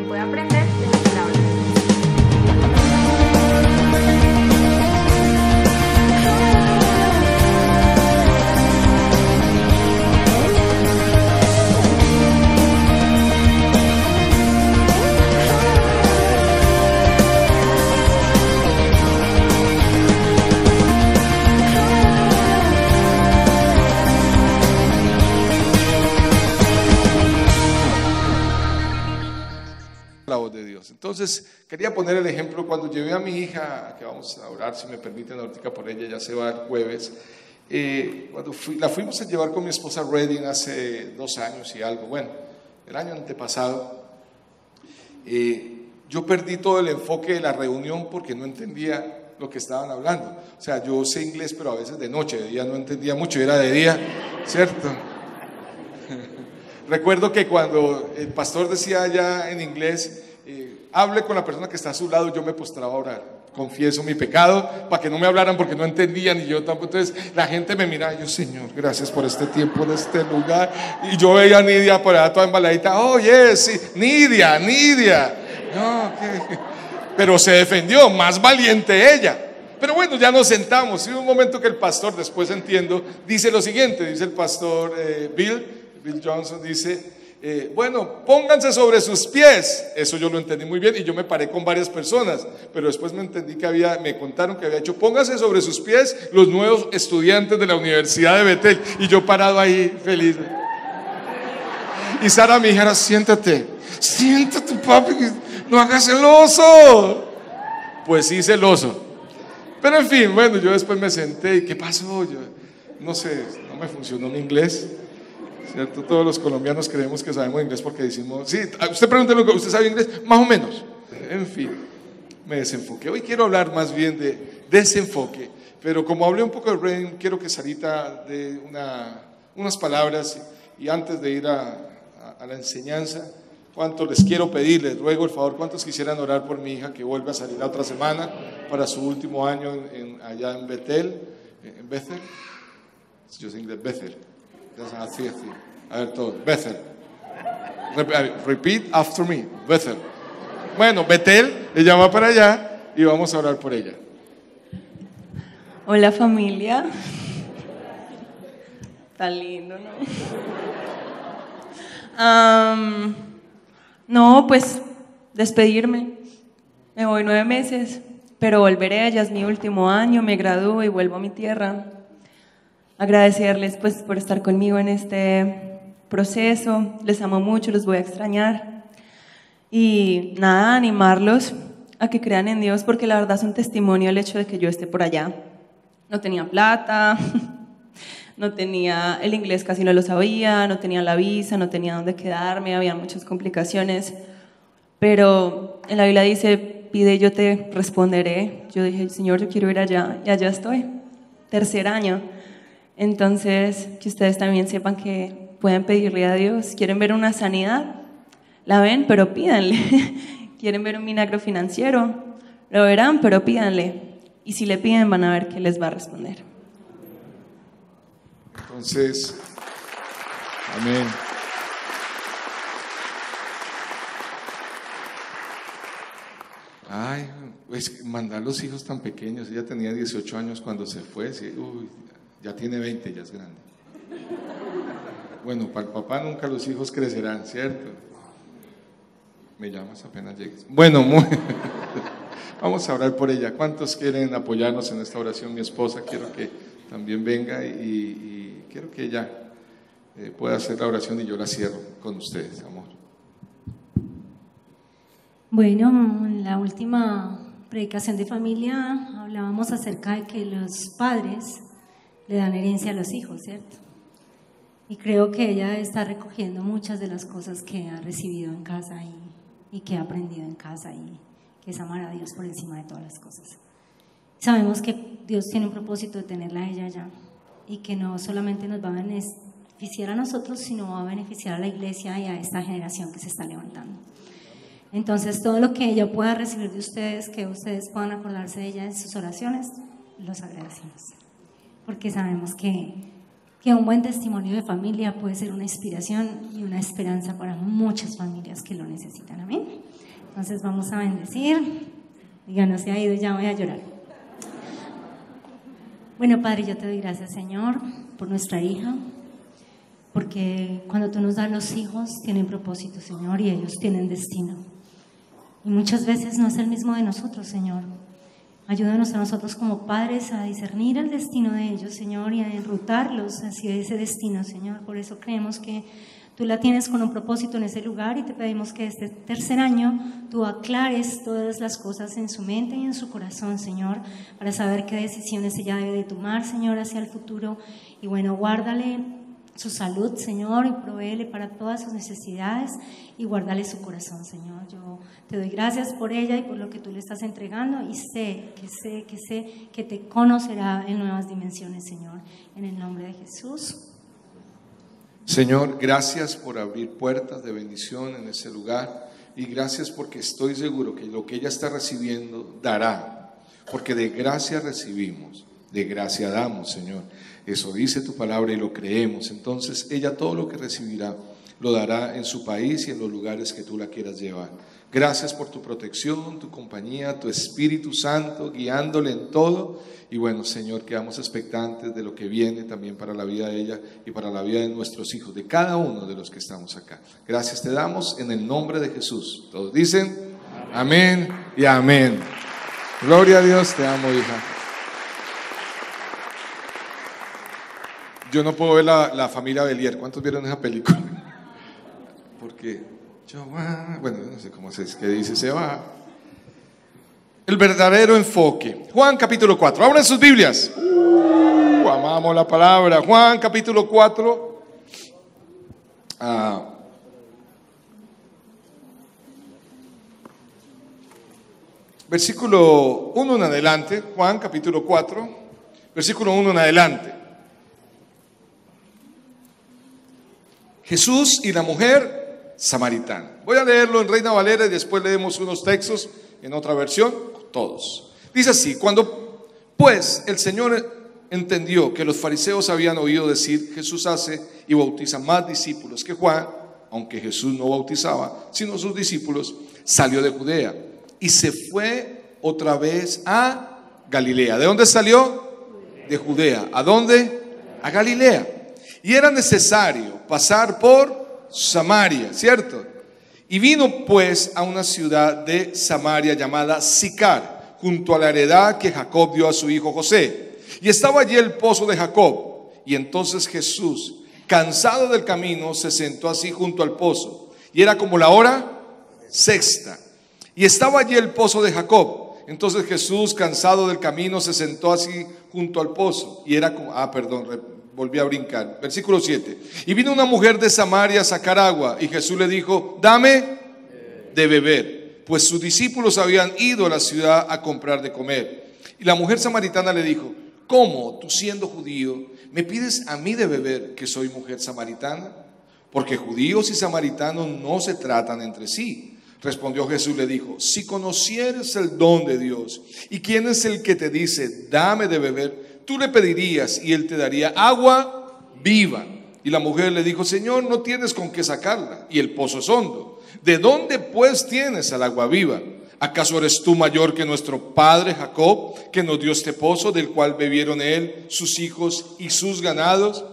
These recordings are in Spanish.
puede aprender de la palabra. La voz de Dios. Entonces quería poner el ejemplo cuando llevé a mi hija, que vamos a orar si me permiten ahorita por ella, ya se va el jueves. Cuando la fuimos a llevar con mi esposa Redding hace 2 años y algo, bueno, el año antepasado, yo perdí todo el enfoque de la reunión porque no entendía lo que estaban hablando. O sea, yo sé inglés, pero a veces de noche, de día no entendía mucho, era de día, ¿cierto? Recuerdo que cuando el pastor decía allá en inglés, hable con la persona que está a su lado, yo me postraba a orar, confieso mi pecado, para que no me hablaran porque no entendían y yo tampoco. Entonces la gente me miraba y yo, Señor, gracias por este tiempo en este lugar. Y yo veía a Nidia por allá toda embaladita, oh yes, sí, Nidia. No, pero se defendió, más valiente ella. Pero bueno, ya nos sentamos y un momento que el pastor, después entiendo, dice lo siguiente, dice el pastor Bill Johnson, dice, bueno, pónganse sobre sus pies. Eso yo lo entendí muy bien y yo me paré con varias personas, pero después me contaron que había hecho, pónganse sobre sus pies los nuevos estudiantes de la Universidad de Betel, y yo parado ahí feliz. Y Sara, mi hija, era, siéntate, papi, no hagas el oso. Pues hice el oso. Pero en fin, bueno, yo después me senté y ¿qué pasó? Yo no sé, no me funcionó mi inglés, ¿cierto? Todos los colombianos creemos que sabemos inglés porque decimos, sí, usted pregúnteme, ¿usted sabe inglés? Más o menos. En fin, me desenfoqué. Hoy quiero hablar más bien de desenfoque, pero como hablé un poco de Redding, quiero que Sarita dé unas palabras y antes de ir a la enseñanza, ¿cuántos les quiero pedir? Les ruego el favor, ¿cuántos quisieran orar por mi hija que vuelve a salir la otra semana para su último año allá en Betel, en Bethel? Yo sé inglés, Bethel. Así. A ver todo, Bethel. Repeat after me, Bethel. Bueno, Betel le llama para allá y vamos a orar por ella. Hola familia. Tan lindo, ¿no? No, pues despedirme. Me voy 9 meses, pero volveré, ya es mi último año, me gradúo y vuelvo a mi tierra. Agradecerles pues por estar conmigo en este proceso, les amo mucho, los voy a extrañar. Y nada, animarlos a que crean en Dios, porque la verdad es un testimonio el hecho de que yo esté por allá. No tenía plata, no tenía el inglés, casi no lo sabía, no tenía la visa, no tenía dónde quedarme, había muchas complicaciones, pero en la Biblia dice, pide y yo te responderé. Yo dije, Señor, yo quiero ir allá, y allá estoy, 3er año. Entonces, que ustedes también sepan que pueden pedirle a Dios. ¿Quieren ver una sanidad? La ven, pero pídanle. ¿Quieren ver un milagro financiero? Lo verán, pero pídanle. Y si le piden, van a ver que les va a responder. Entonces, amén. Ay, pues mandar los hijos tan pequeños. Ella tenía 18 años cuando se fue. Sí, uy, ya tiene 20, ya es grande. Bueno, para el papá nunca los hijos crecerán, ¿cierto? Me llamas apenas llegues. Bueno, vamos a orar por ella. ¿Cuántos quieren apoyarnos en esta oración? Mi esposa quiero que también venga y quiero que ella pueda hacer la oración y yo la cierro con ustedes, amor. Bueno, en la última predicación de familia hablábamos acerca de que los padres le dan herencia a los hijos, ¿cierto? Y creo que ella está recogiendo muchas de las cosas que ha recibido en casa y que ha aprendido en casa, y que es amar a Dios por encima de todas las cosas. Sabemos que Dios tiene un propósito de tenerla a ella allá, y que no solamente nos va a beneficiar a nosotros, sino va a beneficiar a la iglesia y a esta generación que se está levantando. Entonces, todo lo que ella pueda recibir de ustedes, que ustedes puedan acordarse de ella en sus oraciones, los agradecemos, porque sabemos que que un buen testimonio de familia puede ser una inspiración y una esperanza para muchas familias que lo necesitan. Amén. Entonces vamos a bendecir. Diga, no se ha ido, ya voy a llorar. Bueno, Padre, yo te doy gracias, Señor, por nuestra hija, porque cuando tú nos das los hijos, tienen propósito, Señor, y ellos tienen destino. Y muchas veces no es el mismo de nosotros, Señor. Ayúdanos a nosotros como padres a discernir el destino de ellos, Señor, y a enrutarlos hacia ese destino, Señor. Por eso creemos que tú la tienes con un propósito en ese lugar y te pedimos que este tercer año tú aclares todas las cosas en su mente y en su corazón, Señor, para saber qué decisiones ella debe de tomar, Señor, hacia el futuro. Y bueno, guárdale su salud, Señor, y provéele para todas sus necesidades y guárdale su corazón, Señor. Yo te doy gracias por ella y por lo que tú le estás entregando y sé que te conocerá en nuevas dimensiones, Señor. En el nombre de Jesús. Señor, gracias por abrir puertas de bendición en ese lugar y gracias porque estoy seguro que lo que ella está recibiendo dará, porque de gracia recibimos, de gracia damos, Señor. Eso dice tu palabra y lo creemos. Entonces ella todo lo que recibirá lo dará en su país y en los lugares que tú la quieras llevar. Gracias por tu protección, tu compañía, tu Espíritu Santo guiándole en todo. Y bueno, Señor, quedamos expectantes de lo que viene también para la vida de ella y para la vida de nuestros hijos, de cada uno de los que estamos acá. Gracias te damos en el nombre de Jesús. Todos dicen amén y amén. Gloria a Dios, te amo, hija. Yo no puedo ver la familia Belier. ¿Cuántos vieron esa película? Porque bueno, no sé cómo es que dice, se va. El verdadero enfoque. Juan capítulo 4. Abran sus Biblias. Amamos la palabra. Juan capítulo 4. Versículo 1 en adelante. Juan capítulo 4. Versículo 1 en adelante. Jesús y la mujer samaritana. Voy a leerlo en Reina Valera y después leemos unos textos en otra versión, todos. Dice así: cuando pues el Señor entendió que los fariseos habían oído decir, Jesús hace y bautiza más discípulos que Juan, aunque Jesús no bautizaba, sino sus discípulos, salió de Judea y se fue otra vez a Galilea. ¿De dónde salió? De Judea. ¿A dónde? A Galilea. Y era necesario pasar por Samaria, ¿cierto? Y vino pues a una ciudad de Samaria llamada Sicar, junto a la heredad que Jacob dio a su hijo José. Y estaba allí el pozo de Jacob. Y entonces Jesús, cansado del camino, se sentó así junto al pozo. Y era como la hora sexta. Y estaba allí el pozo de Jacob. Entonces Jesús, cansado del camino, se sentó así junto al pozo. Y era como, volví a brincar. Versículo 7. Y vino una mujer de Samaria a sacar agua. Y Jesús le dijo, dame de beber. Pues sus discípulos habían ido a la ciudad a comprar de comer. Y la mujer samaritana le dijo, ¿cómo tú siendo judío me pides a mí de beber que soy mujer samaritana? Porque judíos y samaritanos no se tratan entre sí. Respondió Jesús, le dijo, si conocieres el don de Dios y quién es el que te dice, dame de beber, tú le pedirías y él te daría agua viva. Y la mujer le dijo, Señor, no tienes con qué sacarla y el pozo es hondo. ¿De dónde pues tienes el agua viva? ¿Acaso eres tú mayor que nuestro padre Jacob, que nos dio este pozo, del cual bebieron él, sus hijos y sus ganados?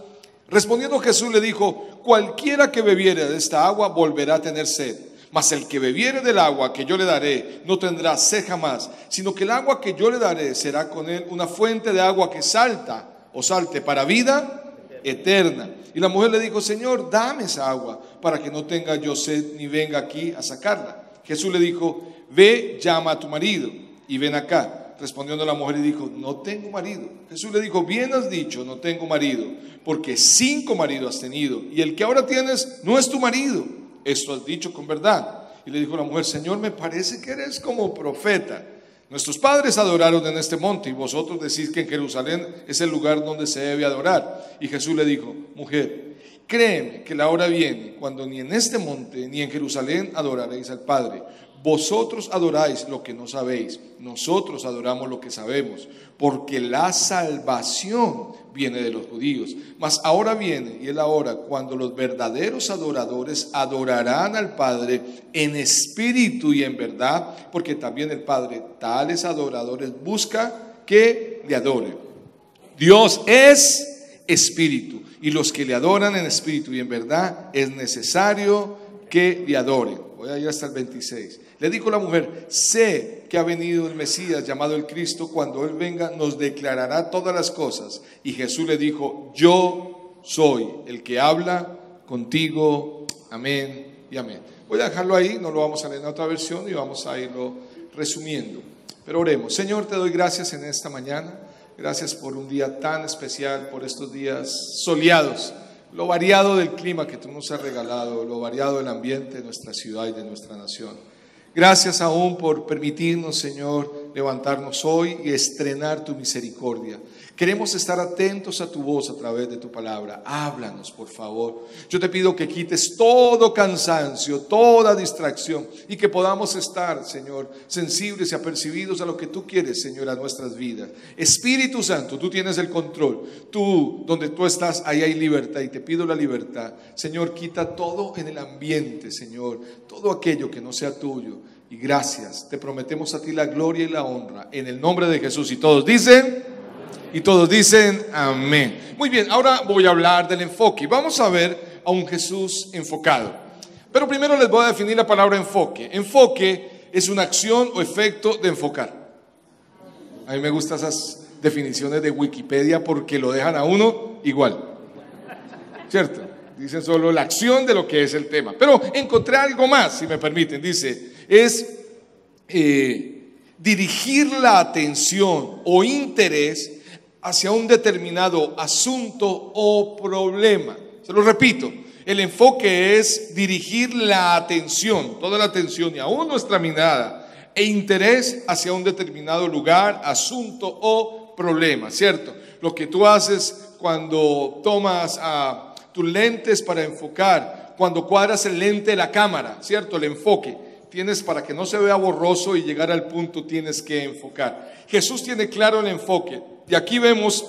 Respondiendo Jesús le dijo, cualquiera que bebiere de esta agua volverá a tener sed. Mas el que bebiere del agua que yo le daré no tendrá sed jamás, sino que el agua que yo le daré será con él una fuente de agua que salte para vida eterna. Y la mujer le dijo, Señor, dame esa agua para que no tenga yo sed ni venga aquí a sacarla. Jesús le dijo, ve, llama a tu marido y ven acá. Respondiendo la mujer y dijo, no tengo marido. Jesús le dijo, bien has dicho, no tengo marido, porque 5 maridos has tenido y el que ahora tienes no es tu marido. Esto has dicho con verdad. Y le dijo la mujer, Señor, me parece que eres como profeta. Nuestros padres adoraron en este monte y vosotros decís que en Jerusalén es el lugar donde se debe adorar. Y Jesús le dijo, mujer, créeme que la hora viene cuando ni en este monte ni en Jerusalén adoraréis al Padre. vosotros adoráis lo que no sabéis, nosotros adoramos lo que sabemos, porque la salvación viene de los judíos. Mas ahora viene, y es la hora, cuando los verdaderos adoradores adorarán al Padre en espíritu y en verdad, porque también el Padre tales adoradores busca que le adoren. Dios es espíritu, y los que le adoran en espíritu y en verdad es necesario que le adoren. Voy a ir hasta el 26. Le dijo la mujer: sé que ha venido el Mesías llamado el Cristo, cuando Él venga nos declarará todas las cosas. Y Jesús le dijo: yo soy el que habla contigo. Amén y amén. Voy a dejarlo ahí, no lo vamos a leer en otra versión y vamos a irlo resumiendo. Pero oremos. Señor, te doy gracias en esta mañana. Gracias por un día tan especial, por estos días soleados, lo variado del clima que tú nos has regalado, lo variado del ambiente de nuestra ciudad y de nuestra nación. Gracias aún por permitirnos, Señor, levantarnos hoy y estrenar tu misericordia. Queremos estar atentos a tu voz a través de tu palabra. Háblanos, por favor. Yo te pido que quites todo cansancio, toda distracción, y que podamos estar, Señor, sensibles y apercibidos a lo que tú quieres, Señor, a nuestras vidas. Espíritu Santo, tú tienes el control. Tú, donde tú estás, ahí hay libertad, y te pido la libertad. Señor, quita todo en el ambiente, Señor, todo aquello que no sea tuyo. Y gracias, te prometemos a ti la gloria y la honra, en el nombre de Jesús. Y todos dicen... Y todos dicen amén. Muy bien, ahora voy a hablar del enfoque. Vamos a ver a un Jesús enfocado. Pero primero les voy a definir la palabra enfoque. Enfoque es una acción o efecto de enfocar. A mí me gustan esas definiciones de Wikipedia porque lo dejan a uno igual. ¿Cierto? Dicen solo la acción de lo que es el tema. Pero encontré algo más, si me permiten. Dice, es dirigir la atención o interés hacia un determinado asunto o problema. Se lo repito, el enfoque es dirigir la atención, toda la atención y aún nuestra mirada e interés hacia un determinado lugar, asunto o problema, ¿cierto? Lo que tú haces cuando tomas tus lentes para enfocar, cuando cuadras el lente de la cámara, ¿cierto? El enfoque. Tienes, para que no se vea borroso y llegar al punto, tienes que enfocar. Jesús tiene claro el enfoque. Y aquí vemos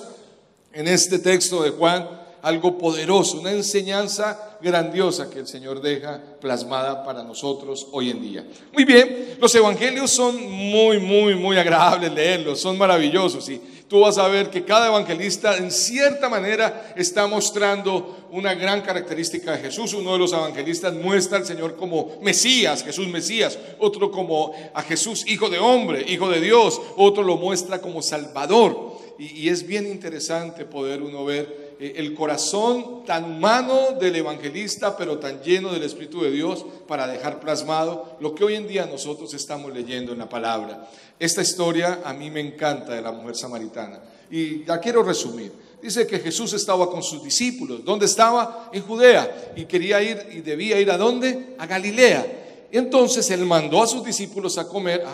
en este texto de Juan algo poderoso, una enseñanza grandiosa que el Señor deja plasmada para nosotros hoy en día. Muy bien, los evangelios son muy agradables leerlos, son maravillosos, y tú vas a ver que cada evangelista en cierta manera está mostrando una gran característica de Jesús. Uno de los evangelistas muestra al Señor como Mesías, Jesús Mesías, otro como a Jesús Hijo de Hombre, Hijo de Dios, otro lo muestra como Salvador. Y es bien interesante poder uno ver el corazón tan humano del evangelista, pero tan lleno del Espíritu de Dios, para dejar plasmado lo que hoy en día nosotros estamos leyendo en la palabra. Esta historia a mí me encanta, de la mujer samaritana, y la quiero resumir. Dice que Jesús estaba con sus discípulos. ¿Dónde estaba? En Judea, y quería ir, y debía ir ¿a dónde? A Galilea. Y entonces Él mandó a sus discípulos a comer.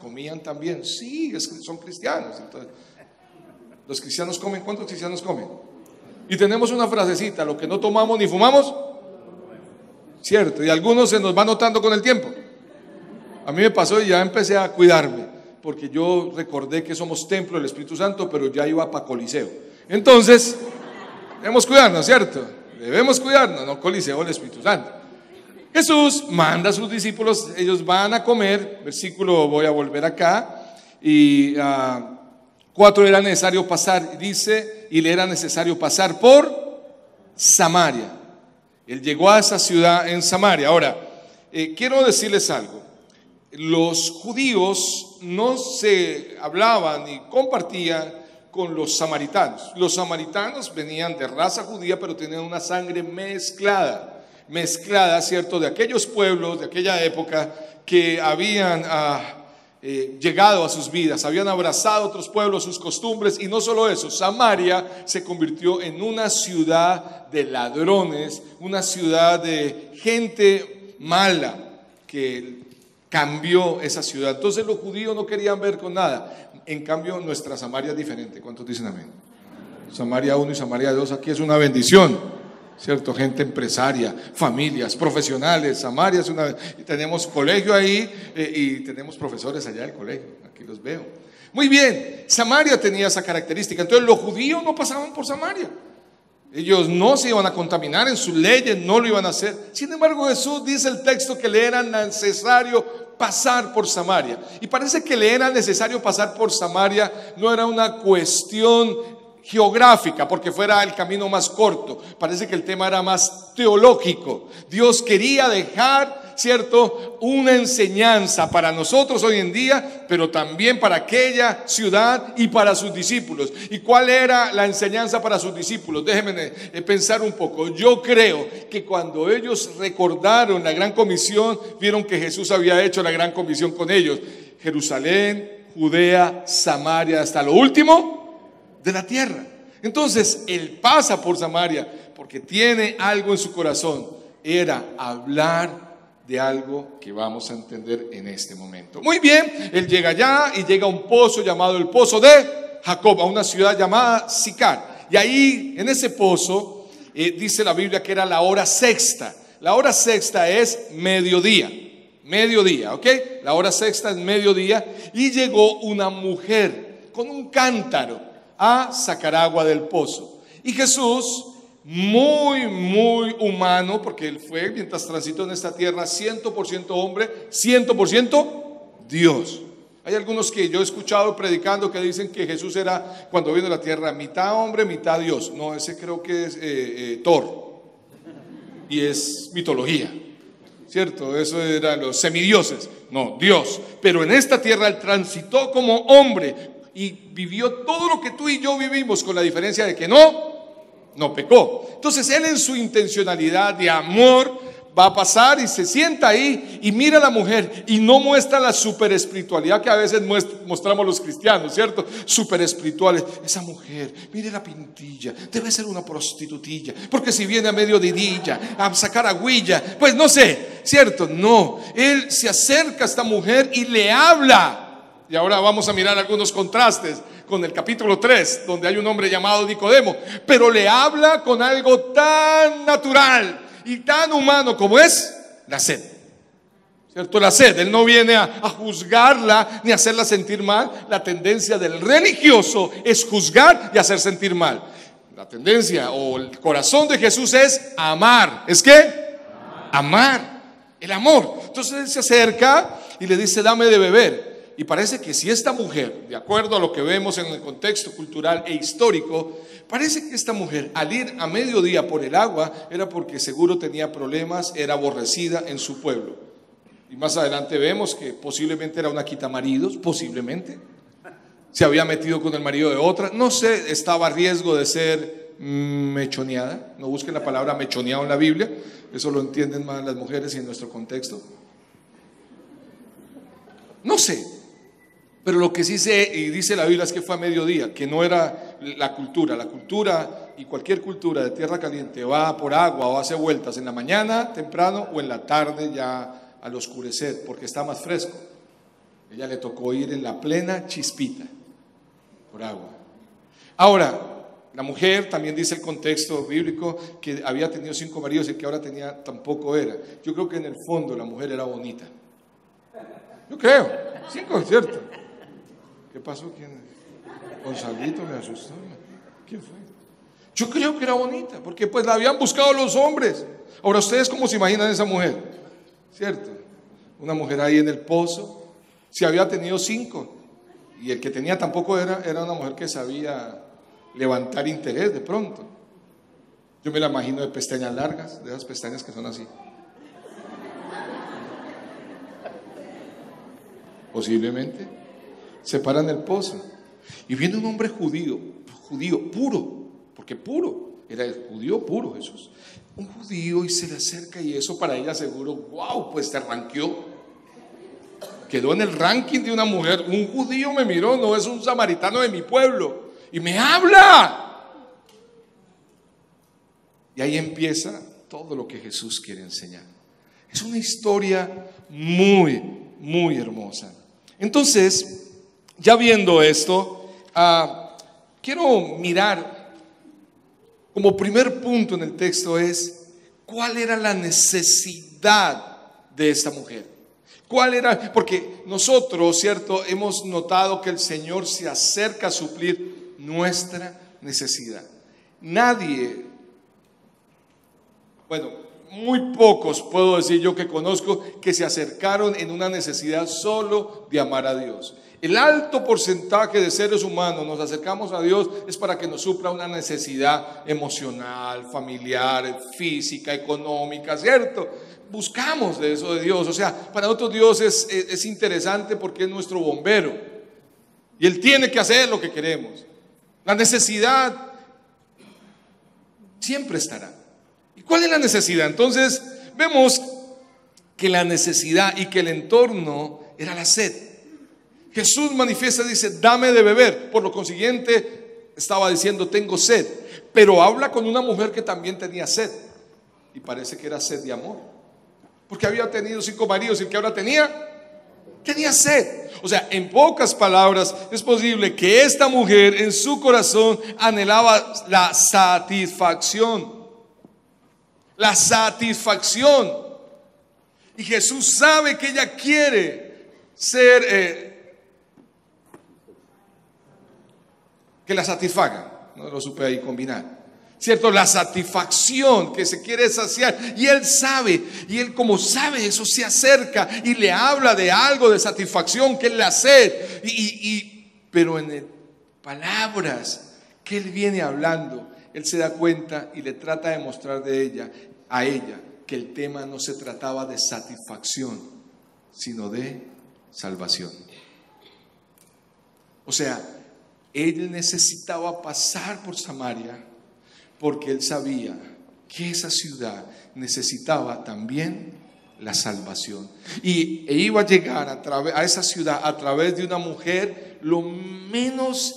Comían también. Sí, es que son cristianos. Entonces, los cristianos comen. ¿Cuántos cristianos comen? Y tenemos una frasecita: lo que no tomamos ni fumamos, cierto, y algunos se nos va notando con el tiempo. A mí me pasó y ya empecé a cuidarme, porque yo recordé que somos templo del Espíritu Santo, pero ya iba para Coliseo. Entonces, debemos cuidarnos, ¿cierto? Debemos cuidarnos, no Coliseo del Espíritu Santo. Jesús manda a sus discípulos, ellos van a comer, versículo, voy a volver acá, y 4 era necesario pasar, dice, y le era necesario pasar por Samaria. Él llegó a esa ciudad en Samaria. Ahora, quiero decirles algo. Los judíos no se hablaban ni compartían con los samaritanos. Los samaritanos venían de raza judía, pero tenían una sangre mezclada, ¿cierto? De aquellos pueblos, de aquella época, que habían llegado a sus vidas, habían abrazado a otros pueblos, sus costumbres, y no solo eso, Samaria se convirtió en una ciudad de ladrones, una ciudad de gente mala que cambió esa ciudad. Entonces los judíos no querían ver con nada. En cambio, nuestra Samaria es diferente. ¿Cuántos dicen amén? Samaria 1 y Samaria 2, aquí es una bendición. ¿cierto? Gente empresaria, familias, profesionales. Samaria es una... Y tenemos colegio ahí y tenemos profesores allá del colegio, aquí los veo. Muy bien, Samaria tenía esa característica. Entonces los judíos no pasaban por Samaria. Ellos no se iban a contaminar, en sus leyes no lo iban a hacer. Sin embargo, Jesús dice el texto que le era necesario pasar por Samaria. Y parece que le era necesario pasar por Samaria no era una cuestión geográfica, porque fuera el camino más corto. Parece que el tema era más teológico. Dios quería dejar, ¿cierto?, una enseñanza para nosotros hoy en día, pero también para aquella ciudad y para sus discípulos. ¿Y cuál era la enseñanza para sus discípulos? Déjenme pensar un poco. Yo creo que cuando ellos recordaron la gran comisión, vieron que Jesús había hecho la gran comisión con ellos. Jerusalén, Judea, Samaria, hasta lo último de la tierra. Entonces él pasa por Samaria porque tiene algo en su corazón. Era hablar de algo que vamos a entender en este momento. Muy bien, él llega allá y llega a un pozo llamado el pozo de Jacob, a una ciudad llamada Sicar. Y ahí en ese pozo dice la Biblia que era la hora sexta. La hora sexta es mediodía, ¿ok? La hora sexta es mediodía. Y llegó una mujer con un cántaro a sacar agua del pozo. Y Jesús, muy humano, porque él fue, mientras transitó en esta tierra, 100% hombre, 100% Dios. Hay algunos que yo he escuchado predicando que dicen que Jesús era, cuando vino a la tierra, mitad hombre, mitad Dios. No, ese creo que es Thor, y es mitología, ¿cierto? Eso eran los semidioses. No, Dios. Pero en esta tierra él transitó como hombre y vivió todo lo que tú y yo vivimos, con la diferencia de que no pecó. Entonces él, en su intencionalidad de amor, va a pasar y se sienta ahí y mira a la mujer y no muestra la super espiritualidad que a veces mostramos los cristianos, ¿cierto? Super espirituales. Esa mujer, mire la pintilla, debe ser una prostitutilla, porque si viene a mediodía a sacar agüilla, pues no sé, ¿cierto? No, él se acerca a esta mujer y le habla. Y ahora vamos a mirar algunos contrastes con el capítulo 3, donde hay un hombre llamado Nicodemo, pero le habla con algo tan natural y tan humano como es la sed, ¿cierto? La sed. Él no viene a juzgarla ni a hacerla sentir mal. La tendencia del religioso es juzgar y hacer sentir mal. La tendencia o el corazón de Jesús es amar. ¿Es qué? Amar. El amor. Entonces él se acerca y le dice: dame de beber. Y parece que si esta mujer, de acuerdo a lo que vemos en el contexto cultural e histórico, parece que esta mujer, al ir a mediodía por el agua, era porque seguro tenía problemas, era aborrecida en su pueblo. Y más adelante vemos que posiblemente era una quitamaridos, posiblemente se había metido con el marido de otra, no sé, estaba a riesgo de ser mechoneada. No busquen la palabra mechoneado en la Biblia, eso lo entienden más las mujeres y en nuestro contexto. No sé. Pero lo que sí sé, y dice la Biblia, es que fue a mediodía, que no era la cultura y cualquier cultura de tierra caliente va por agua o hace vueltas en la mañana temprano o en la tarde ya al oscurecer, porque está más fresco. Ella le tocó ir en la plena chispita por agua. Ahora, la mujer, también dice el contexto bíblico, que había tenido 5 maridos y que ahora tenía tampoco era. Yo creo que en el fondo la mujer era bonita. Yo creo, 5, ¿cierto? ¿Qué pasó? ¿Quién? Gonzalito me asustó. ¿Quién fue? Yo creo que era bonita, porque pues la habían buscado los hombres. Ahora, ¿ustedes cómo se imaginan esa mujer? ¿Cierto? Una mujer ahí en el pozo. Si había tenido 5 y el que tenía tampoco era una mujer que sabía levantar interés de pronto. Yo me la imagino de pestañas largas, de esas pestañas que son así. Posiblemente. Se paran el pozo y viene un hombre judío puro, porque puro, era el judío puro Jesús, un judío, y se le acerca, y eso para ella seguro, wow, pues te ranqueó, quedó en el ranking de una mujer. Un judío me miró, no es un samaritano de mi pueblo, y me habla. Y ahí empieza todo lo que Jesús quiere enseñar. Es una historia muy hermosa. Entonces, ya viendo esto, quiero mirar como primer punto en el texto es, ¿cuál era la necesidad de esta mujer? ¿Cuál era? Porque nosotros, ¿cierto? Hemos notado que el Señor se acerca a suplir nuestra necesidad. Nadie, bueno, muy pocos puedo decir yo que conozco que se acercaron en una necesidad solo de amar a Dios. El alto porcentaje de seres humanos nos acercamos a Dios es para que nos supla una necesidad emocional, familiar, física, económica, ¿cierto? Buscamos de eso de Dios. O sea, para nosotros Dios es interesante porque es nuestro bombero y Él tiene que hacer lo que queremos. La necesidad siempre estará. ¿Y cuál es la necesidad? Entonces vemos que la necesidad y que el entorno era la sed. Jesús manifiesta, dice, dame de beber. Por lo consiguiente, estaba diciendo, tengo sed. Pero habla con una mujer que también tenía sed. Y parece que era sed de amor. Porque había tenido 5 maridos y el que ahora tenía sed. O sea, en pocas palabras, es posible que esta mujer en su corazón anhelaba la satisfacción. La satisfacción. Y Jesús sabe que ella quiere ser... que la satisfaga, no lo supe ahí combinar, ¿cierto? La satisfacción que se quiere saciar, y él sabe, y él como sabe eso se acerca y le habla de algo de satisfacción que es la sed, pero en palabras que él viene hablando, él se da cuenta y le trata de mostrar a ella que el tema no se trataba de satisfacción, sino de salvación. O sea, él necesitaba pasar por Samaria porque él sabía que esa ciudad necesitaba también la salvación. E iba a llegar a esa ciudad a través de una mujer lo menos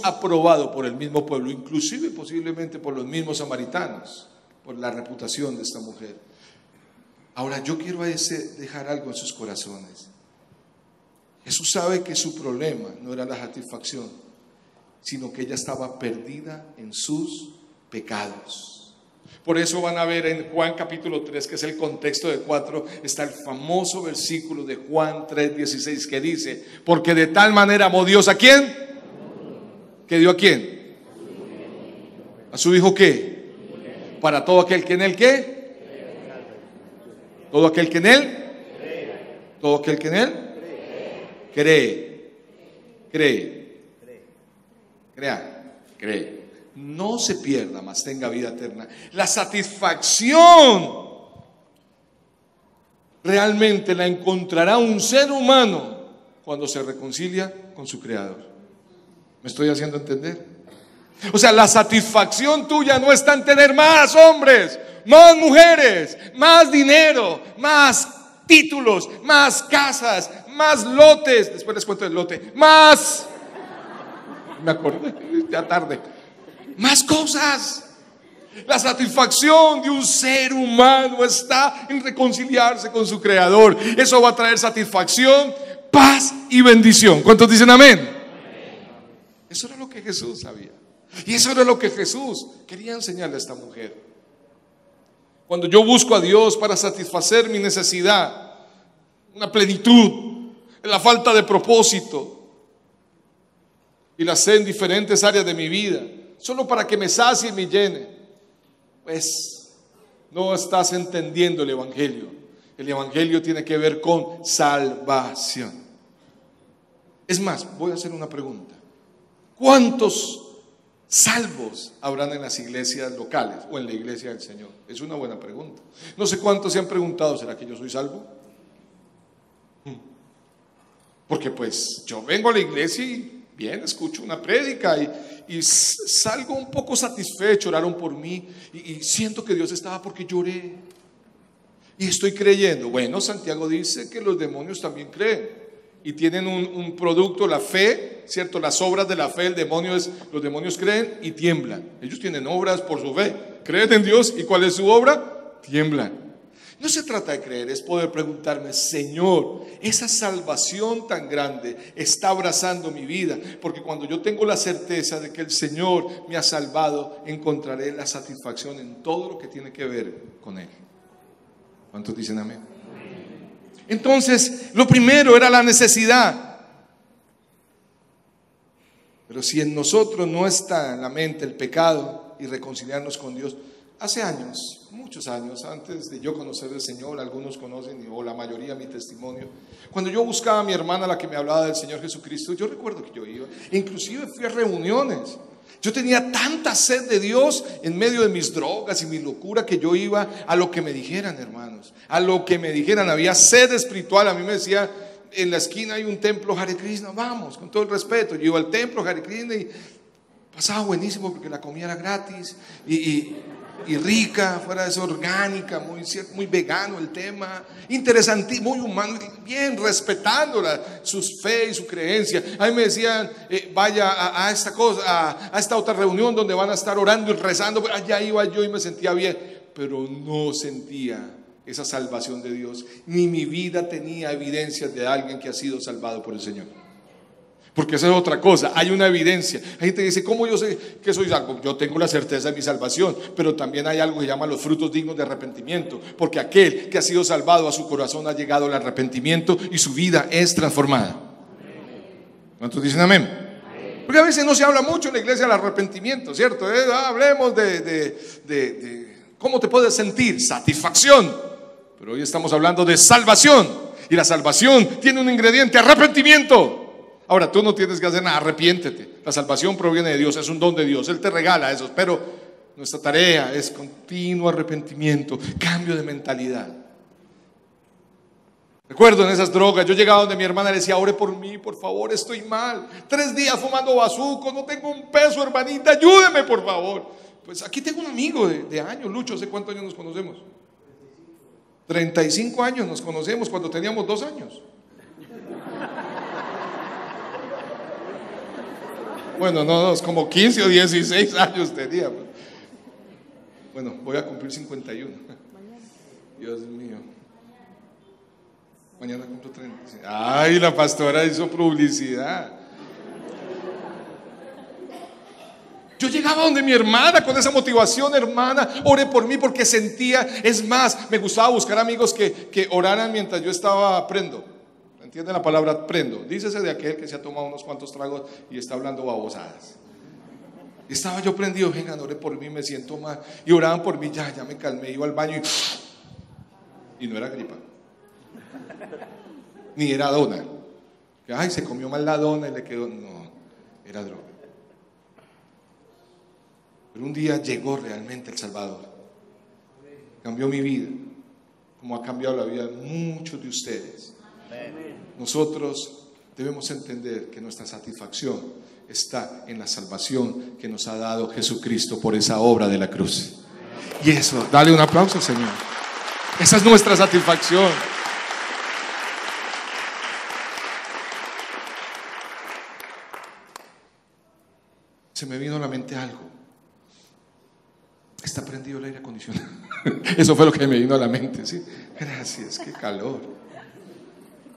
aprobado por el mismo pueblo, inclusive posiblemente por los mismos samaritanos, por la reputación de esta mujer. Ahora yo quiero dejar algo en sus corazones. Jesús sabe que su problema no era la satisfacción, sino que ella estaba perdida en sus pecados. Por eso van a ver en Juan capítulo 3, que es el contexto de 4, está el famoso versículo de Juan 3:16 que dice, porque de tal manera amó Dios ¿a quién? ¿Que dio a quién? ¿A su Hijo qué? Para todo aquel que en él ¿qué? Todo aquel que en él. Todo aquel que en él cree. No se pierda, mas tenga vida eterna. La satisfacción realmente la encontrará un ser humano cuando se reconcilia con su Creador. ¿Me estoy haciendo entender? O sea, la satisfacción tuya no está en tener más hombres, más mujeres, más dinero, más títulos, más casas, más lotes. Después les cuento el lote. Más, me acordé, ya tarde. Más cosas. La satisfacción de un ser humano está en reconciliarse con su Creador. Eso va a traer satisfacción, paz y bendición. ¿Cuántos dicen amén? Eso era lo que Jesús sabía. Y eso era lo que Jesús quería enseñarle a esta mujer. Cuando yo busco a Dios para satisfacer mi necesidad, una plenitud, la falta de propósito y la sed en diferentes áreas de mi vida, solo para que me sacie y me llene, pues no estás entendiendo el Evangelio. El Evangelio tiene que ver con salvación. Es más, voy a hacer una pregunta. ¿Cuántos salvos habrán en las iglesias locales o en la iglesia del Señor? Es una buena pregunta. No sé cuántos se han preguntado, ¿será que yo soy salvo? Porque pues yo vengo a la iglesia y bien, escucho una prédica y salgo un poco satisfecho, oraron por mí y siento que Dios estaba porque lloré y estoy creyendo. Bueno, Santiago dice que los demonios también creen y tienen un producto, la fe, ¿cierto? Las obras de la fe, los demonios creen y tiemblan. Ellos tienen obras por su fe, creen en Dios y ¿cuál es su obra? Tiemblan. No se trata de creer, es poder preguntarme, Señor, esa salvación tan grande está abrazando mi vida, porque cuando yo tengo la certeza de que el Señor me ha salvado, encontraré la satisfacción en todo lo que tiene que ver con Él. ¿Cuántos dicen amén? Entonces, lo primero era la necesidad. Pero si en nosotros no está en la mente el pecado y reconciliarnos con Dios, hace años, muchos años, antes de yo conocer al Señor, algunos conocen, o la mayoría, mi testimonio, cuando yo buscaba a mi hermana, la que me hablaba del Señor Jesucristo, yo recuerdo que yo iba, inclusive fui a reuniones. Yo tenía tanta sed de Dios en medio de mis drogas y mi locura, que yo iba a lo que me dijeran, hermanos, a lo que me dijeran. Había sed espiritual. A mí me decía, en la esquina hay un templo Hare Krishna, vamos, con todo el respeto. Yo iba al templo Hare Krishna y pasaba buenísimo, porque la comida era gratis y rica, fuera de eso orgánica, muy vegano el tema, interesante, muy humano, bien respetando su fe y su creencia. A mí me decían, vaya a esta cosa, a esta otra reunión donde van a estar orando y rezando. Allá iba yo y me sentía bien, pero no sentía esa salvación de Dios, ni mi vida tenía evidencias de alguien que ha sido salvado por el Señor. Porque esa es otra cosa, hay una evidencia. Hay gente que dice, ¿cómo yo sé que soy salvo? Yo tengo la certeza de mi salvación, pero también hay algo que se llama los frutos dignos de arrepentimiento, porque aquel que ha sido salvado, a su corazón ha llegado el arrepentimiento y su vida es transformada. ¿Cuántos dicen amén? Porque a veces no se habla mucho en la iglesia del arrepentimiento, ¿cierto? Hablemos de cómo te puedes sentir, satisfacción, pero hoy estamos hablando de salvación, y la salvación tiene un ingrediente, arrepentimiento. Ahora, tú no tienes que hacer nada, arrepiéntete. La salvación proviene de Dios, es un don de Dios, Él te regala eso, pero nuestra tarea es continuo arrepentimiento, cambio de mentalidad. Recuerdo en esas drogas, yo llegaba donde mi hermana, le decía, ore por mí, por favor, estoy mal, 3 días fumando bazuco, no tengo un peso, hermanita, ayúdeme por favor. Pues aquí tengo un amigo de años, Lucho, ¿hace cuántos años nos conocemos? 35 años nos conocemos, cuando teníamos 2 años. Bueno, no, es como 15 o 16 años tenía. Bueno, voy a cumplir 51. Dios mío. Mañana cumplo 30. Ay, la pastora hizo publicidad. Yo llegaba donde mi hermana con esa motivación, hermana, ore por mí, porque sentía, es más, me gustaba buscar amigos que oraran mientras yo estaba prendo. ¿Entienden la palabra prendo? Dícese de aquel que se ha tomado unos cuantos tragos y está hablando babosadas. Y estaba yo prendido, vengan, ore por mí, me siento mal. Y oraban por mí, ya me calmé, iba al baño y no era gripa. Ni era dona. Ay, se comió mal la dona y le quedó, no, era droga. Pero un día llegó realmente el Salvador. Cambió mi vida, como ha cambiado la vida de muchos de ustedes. Nosotros debemos entender que nuestra satisfacción está en la salvación que nos ha dado Jesucristo por esa obra de la cruz. Y eso, dale un aplauso, Señor. Esa es nuestra satisfacción. Se me vino a la mente algo. Está prendido el aire acondicionado. Eso fue lo que me vino a la mente, ¿sí? Gracias, qué calor.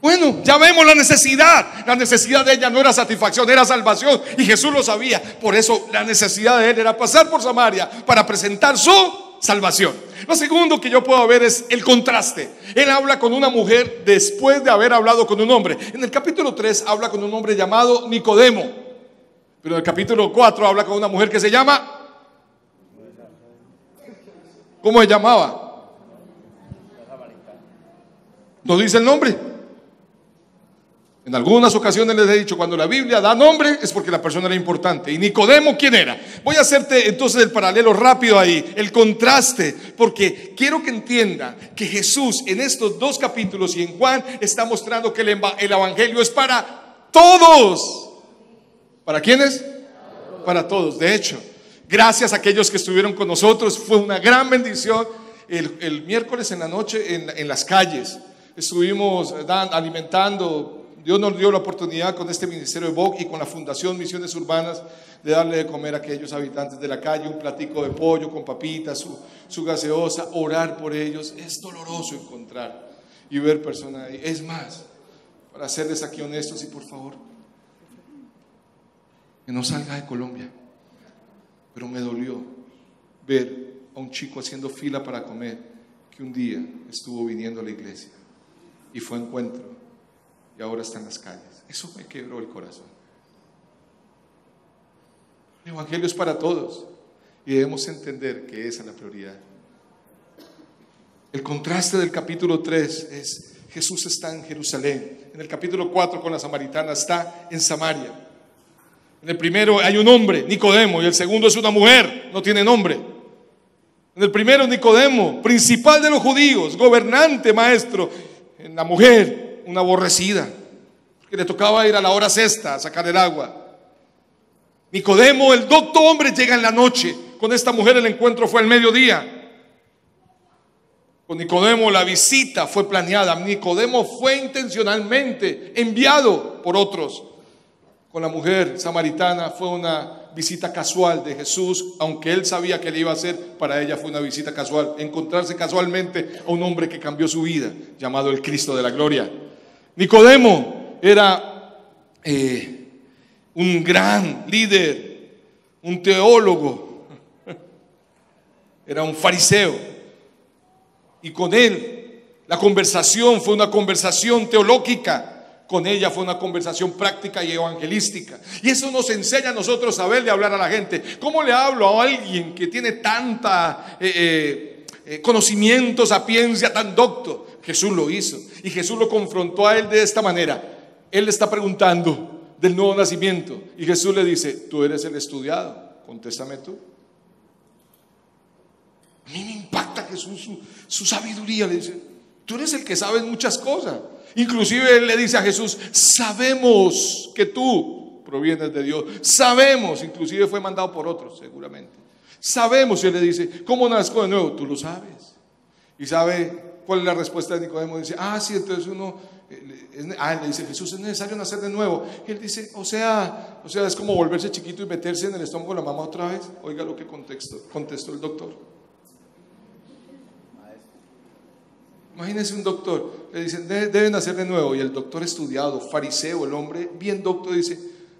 Bueno, ya vemos la necesidad. La necesidad de ella no era satisfacción, era salvación. Y Jesús lo sabía. Por eso la necesidad de él era pasar por Samaria para presentar su salvación. Lo segundo que yo puedo ver es el contraste. Él habla con una mujer después de haber hablado con un hombre. En el capítulo 3 habla con un hombre llamado Nicodemo. Pero en el capítulo 4 habla con una mujer que se llama... ¿Cómo se llamaba? ¿No dice el nombre? En algunas ocasiones les he dicho, cuando la Biblia da nombre es porque la persona era importante. ¿Y Nicodemo quién era? Voy a hacerte entonces el paralelo rápido ahí, el contraste, porque quiero que entienda que Jesús en estos 2 capítulos y en Juan está mostrando que el evangelio es para todos. ¿Para quiénes? Para todos. De hecho, gracias a aquellos que estuvieron con nosotros, fue una gran bendición. El miércoles en la noche en las calles estuvimos alimentando. Dios nos dio la oportunidad con este ministerio de BOC y con la Fundación Misiones Urbanas de darle de comer a aquellos habitantes de la calle, un platico de pollo con papitas, su gaseosa, orar por ellos. Es doloroso encontrar y ver personas ahí. Es más, para serles aquí honestos y por favor, que no salga de Colombia. Pero me dolió ver a un chico haciendo fila para comer, que un día estuvo viniendo a la iglesia y fue a encuentro y ahora está en las calles. Eso me quebró el corazón. El evangelio es para todos y debemos entender que esa es la prioridad. El contraste del capítulo 3 es: Jesús está en Jerusalén. En el capítulo 4 con la samaritana está en Samaria. En el primero hay un hombre, Nicodemo, y el segundo es una mujer, no tiene nombre. En el primero Nicodemo, principal de los judíos, gobernante, maestro. En la mujer, una aborrecida, que le tocaba ir a la hora sexta a sacar el agua. Nicodemo, el docto hombre, llega en la noche. Con esta mujer el encuentro fue al mediodía. Con Nicodemo la visita fue planeada. Nicodemo fue intencionalmente enviado por otros. Con la mujer samaritana fue una visita casual de Jesús, aunque él sabía que le iba a hacer. Para ella fue una visita casual, encontrarse casualmente a un hombre que cambió su vida, llamado el Cristo de la Gloria. Nicodemo era un gran líder, un teólogo, era un fariseo. Y con él la conversación fue una conversación teológica. Con ella fue una conversación práctica y evangelística. Y eso nos enseña a nosotros a saberle hablar a la gente. ¿Cómo le hablo a alguien que tiene tanta conocimiento, sapiencia, tan docto? Jesús lo hizo. Y Jesús lo confrontó a él de esta manera. Él le está preguntando del nuevo nacimiento. Y Jesús le dice: tú eres el estudiado, contéstame tú. A mí me impacta Jesús, su sabiduría. Le dice: tú eres el que sabes muchas cosas. Inclusive él le dice a Jesús: sabemos que tú provienes de Dios. Sabemos, inclusive fue mandado por otros seguramente. Sabemos, y él le dice: ¿cómo nazco de nuevo? Tú lo sabes. ¿Y sabe cuál es la respuesta de Nicodemo? Dice: sí, entonces uno... le dice Jesús: es necesario nacer de nuevo. Y él dice: o sea, es como volverse chiquito y meterse en el estómago de la mamá otra vez. Oiga lo que contestó el doctor. Imagínense un doctor, le dicen: deben nacer de nuevo. Y el doctor estudiado, fariseo, el hombre bien doctor, dice: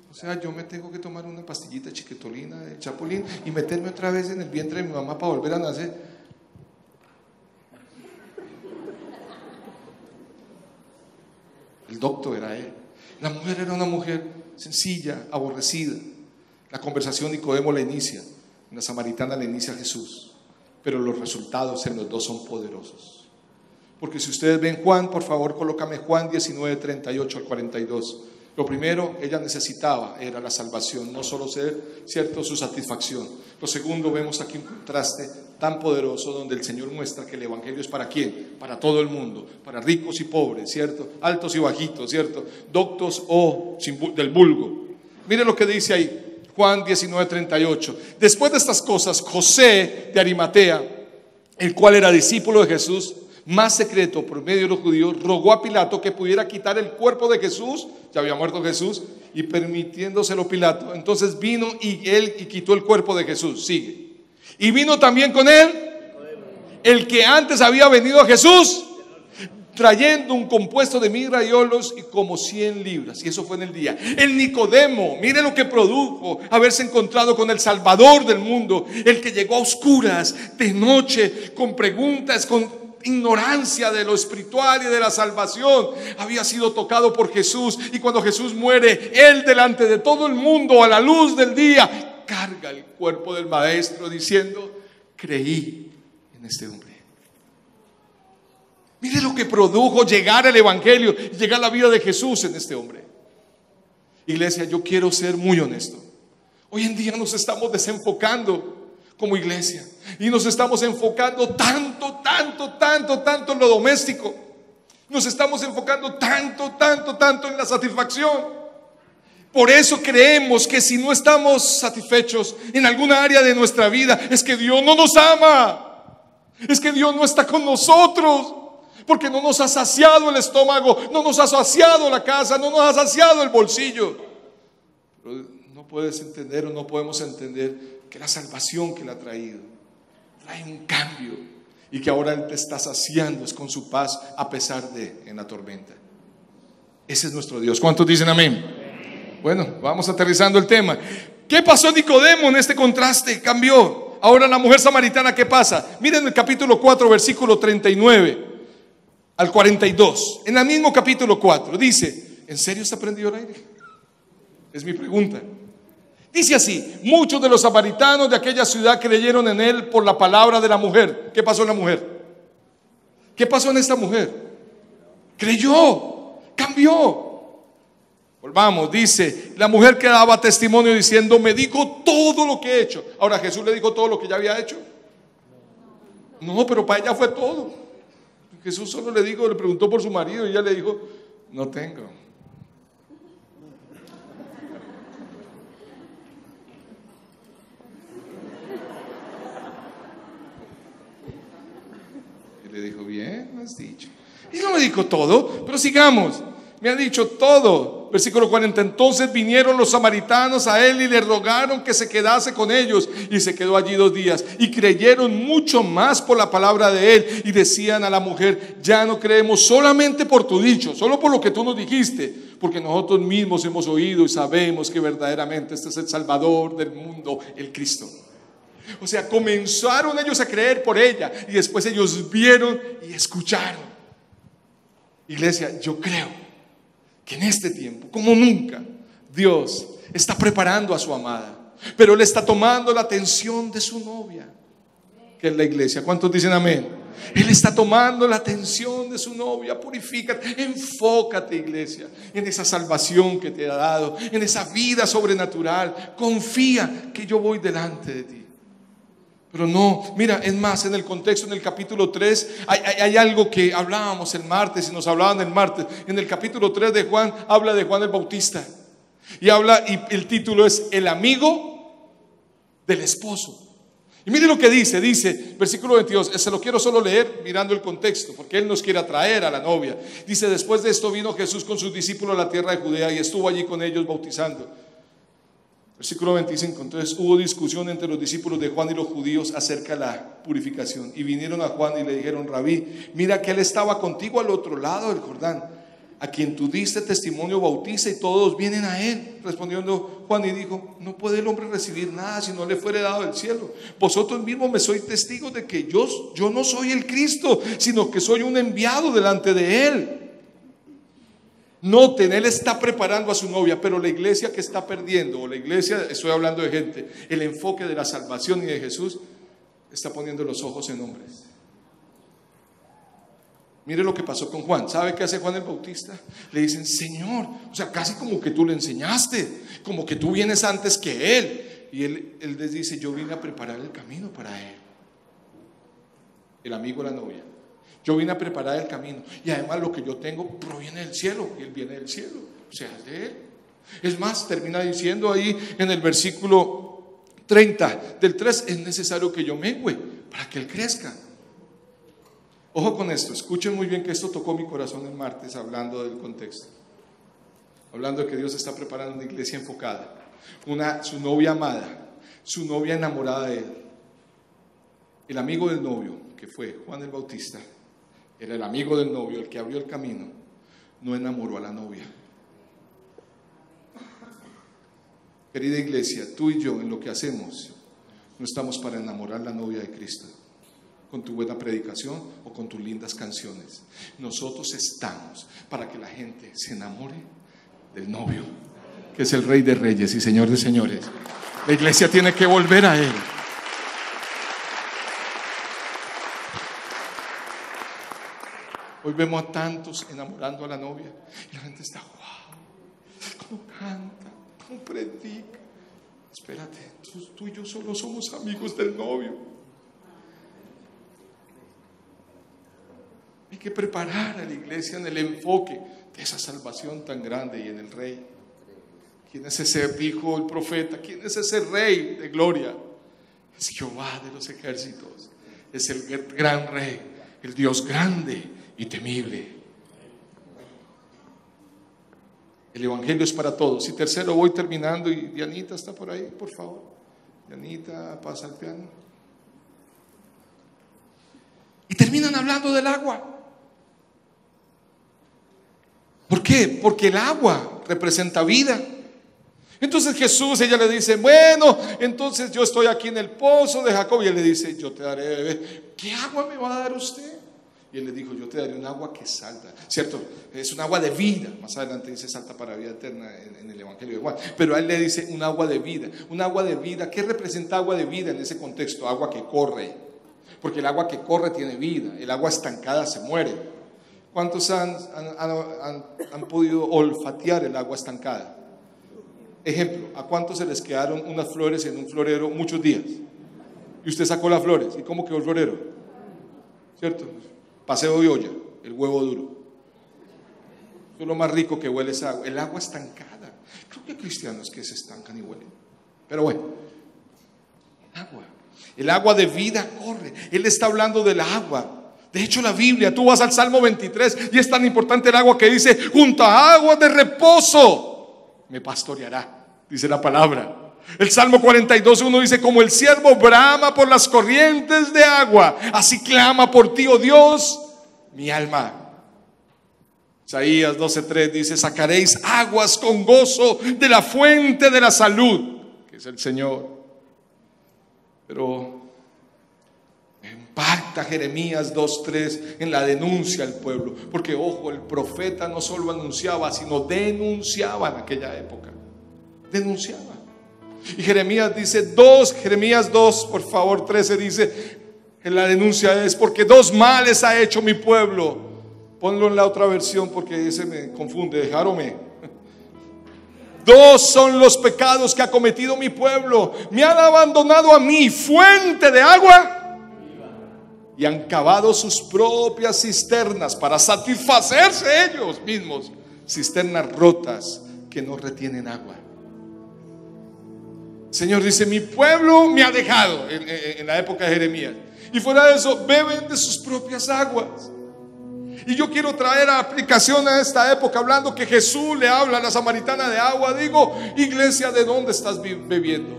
o sea, yo me tengo que tomar una pastillita chiquitolina de chapulín y meterme otra vez en el vientre de mi mamá para volver a nacer. El doctor era él. La mujer era una mujer sencilla, aborrecida. La conversación Nicodemo la inicia, la samaritana la inicia Jesús. Pero los resultados en los dos son poderosos. Porque si ustedes ven Juan, por favor, colócame Juan 19, 38 al 42. Lo primero, ella necesitaba era la salvación, no solo ser, cierto, su satisfacción. Lo segundo, vemos aquí un contraste tan poderoso donde el Señor muestra que el evangelio es para quién, para todo el mundo, para ricos y pobres, cierto, altos y bajitos, cierto, doctos o del vulgo. Mire lo que dice ahí, Juan 19, 38. Después de estas cosas, José de Arimatea, el cual era discípulo de Jesús, más secreto por medio de los judíos, rogó a Pilato que pudiera quitar el cuerpo de Jesús. Ya había muerto Jesús, y permitiéndoselo Pilato, entonces vino y quitó el cuerpo de Jesús. Sigue. Y vino también con él el que antes había venido a Jesús, trayendo un compuesto de mirra y óleos y como 100 libras. Y eso fue en el día. El Nicodemo, mire lo que produjo haberse encontrado con el Salvador del mundo, el que llegó a oscuras, de noche, con preguntas, con ignorancia de lo espiritual y de la salvación. Había sido tocado por Jesús, y cuando Jesús muere, él delante de todo el mundo a la luz del día carga el cuerpo del maestro diciendo: creí en este hombre. Mire lo que produjo llegar al evangelio y llegar a la vida de Jesús en este hombre. Iglesia, yo quiero ser muy honesto. Hoy en día nos estamos desenfocando como iglesia, y nos estamos enfocando tanto en lo doméstico. Nos estamos enfocando tanto en la satisfacción. Por eso creemos que si no estamos satisfechos en alguna área de nuestra vida, es que Dios no nos ama, es que Dios no está con nosotros, porque no nos ha saciado el estómago, no nos ha saciado la casa, no nos ha saciado el bolsillo. Pero no puedes entender, o no podemos entender que la salvación que Él ha traído trae un cambio, y que ahora Él te está saciando es con su paz a pesar de en la tormenta. Ese es nuestro Dios. ¿Cuántos dicen amén? Bueno, vamos aterrizando el tema. ¿Qué pasó Nicodemo en este contraste? Cambió. Ahora la mujer samaritana, ¿qué pasa? Miren el capítulo 4, versículo 39 al 42. En el mismo capítulo 4 dice, ¿en serio está prendido el aire? Es mi pregunta. Dice así: muchos de los samaritanos de aquella ciudad creyeron en él por la palabra de la mujer. ¿Qué pasó en la mujer? ¿Qué pasó en esta mujer? Creyó, cambió. Volvamos, dice, la mujer que daba testimonio diciendo, me dijo todo lo que he hecho. Ahora, ¿Jesús le dijo todo lo que ya había hecho? No, pero para ella fue todo. Jesús solo le preguntó por su marido y ella le dijo, no tengo. Y le dijo, bien, lo has dicho. Y no me dijo todo, pero sigamos. Me ha dicho todo. Versículo 40. Entonces vinieron los samaritanos a él y le rogaron que se quedase con ellos. Y se quedó allí 2 días. Y creyeron mucho más por la palabra de él. Y decían a la mujer, ya no creemos solamente por tu dicho, solo por lo que tú nos dijiste, porque nosotros mismos hemos oído y sabemos que verdaderamente este es el Salvador del mundo, el Cristo. O sea, comenzaron ellos a creer por ella. Y después ellos vieron y escucharon. Iglesia, yo creo que en este tiempo, como nunca, Dios está preparando a su amada, pero Él está tomando la atención de su novia, que es la iglesia. ¿Cuántos dicen amén? Él está tomando la atención de su novia. Purifícate, enfócate, iglesia, en esa salvación que te ha dado, en esa vida sobrenatural. Confía que yo voy delante de ti. Pero no, mira, es más, en el contexto, en el capítulo 3, hay algo que hablábamos el martes y nos hablaban el martes. En el capítulo 3 de Juan, habla de Juan el Bautista. Y el título es El amigo del esposo. Y mire lo que dice, versículo 22, se lo quiero solo leer mirando el contexto, porque Él nos quiere atraer a la novia. Dice, después de esto vino Jesús con sus discípulos a la tierra de Judea y estuvo allí con ellos bautizando. Versículo 25, entonces hubo discusión entre los discípulos de Juan y los judíos acerca de la purificación. Y vinieron a Juan y le dijeron, Rabí, mira que él estaba contigo al otro lado del Jordán, a quien tú diste testimonio bautiza y todos vienen a él. Respondiendo Juan y dijo, no puede el hombre recibir nada si no le fuere dado del cielo. Vosotros mismos me sois testigos de que yo no soy el Cristo, sino que soy un enviado delante de él. Noten, Él está preparando a su novia, pero la iglesia que está perdiendo, o la iglesia, estoy hablando de gente, el enfoque de la salvación y de Jesús, está poniendo los ojos en hombres. Mire lo que pasó con Juan. ¿Sabe qué hace Juan el Bautista? Le dicen, Señor, o sea, casi como que tú le enseñaste, como que tú vienes antes que Él. Y él les dice, yo vine a preparar el camino para Él. El amigo de la novia. Yo vine a preparar el camino. Y además lo que yo tengo proviene del cielo. Y Él viene del cielo. O sea, es de Él. Es más, termina diciendo ahí en el versículo 30 del 3, es necesario que yo mengüe para que Él crezca. Ojo con esto. Escuchen muy bien que esto tocó mi corazón el martes, hablando del contexto. Hablando de que Dios está preparando una iglesia enfocada. Su novia amada. Su novia enamorada de Él. El amigo del novio, que fue Juan el Bautista, era el amigo del novio, el que abrió el camino, no enamoró a la novia. Querida iglesia, tú y yo en lo que hacemos, no estamos para enamorar a la novia de Cristo, con tu buena predicación o con tus lindas canciones. Nosotros estamos para que la gente se enamore del novio, que es el Rey de Reyes y Señor de Señores. La iglesia tiene que volver a Él. Hoy vemos a tantos enamorando a la novia y la gente está, wow, cómo canta, cómo predica. Espérate, tú y yo solo somos amigos del novio. Hay que preparar a la iglesia en el enfoque de esa salvación tan grande y en el Rey. ¿Quién es ese? Dijo el profeta, ¿quién es ese Rey de gloria? Es Jehová de los ejércitos, es el gran Rey, el Dios grande y temible. El evangelio es para todos. Y tercero, voy terminando y Dianita está por ahí, por favor. Dianita, pasa al piano. Y terminan hablando del agua. ¿Por ¿Por qué? Porque el agua representa vida. Entonces Jesús, ella le dice, bueno, entonces yo estoy aquí en el pozo de Jacob. Y él le dice, yo te daré de beber. ¿Qué agua me va a dar usted? Y él le dijo, yo te daré un agua que salta, ¿cierto? Es un agua de vida. Más adelante dice salta para vida eterna en el Evangelio de Juan. Pero a él le dice un agua de vida. Un agua de vida. ¿Qué representa agua de vida en ese contexto? Agua que corre. Porque el agua que corre tiene vida. El agua estancada se muere. ¿Cuántos han podido olfatear el agua estancada? Ejemplo, ¿a cuántos se les quedaron unas flores en un florero muchos días? Y usted sacó las flores. ¿Y cómo quedó el florero? ¿Cierto? Paseo de olla, el huevo duro. Eso es lo más rico que huele esa agua. El agua estancada. Creo que hay cristianos que se estancan y huelen. Pero bueno, agua. El agua de vida corre. Él está hablando del agua. De hecho, la Biblia, tú vas al Salmo 23 y es tan importante el agua que dice, junto a aguas de reposo me pastoreará, dice la palabra. El Salmo 42:1 dice, como el siervo brama por las corrientes de agua, así clama por ti, oh Dios, mi alma. Isaías 12:3 dice, sacaréis aguas con gozo de la fuente de la salud, que es el Señor. Pero impacta Jeremías 2:3 en la denuncia al pueblo, porque ojo, el profeta no solo anunciaba, sino denunciaba en aquella época. Denunciaba. Y Jeremías dice Jeremías 2, por favor, 13 dice, en la denuncia es, porque dos males ha hecho mi pueblo. Ponlo en la otra versión porque ese me confunde, Jarome. Dos son los pecados que ha cometido mi pueblo. Me han abandonado a mí, fuente de agua, y han cavado sus propias cisternas para satisfacerse ellos mismos. Cisternas rotas que no retienen agua. El Señor dice, mi pueblo me ha dejado en la época de Jeremías. Y fuera de eso, beben de sus propias aguas. Y yo quiero traer a aplicación a esta época, hablando que Jesús le habla a la samaritana de agua. Digo, iglesia, ¿de dónde estás bebiendo?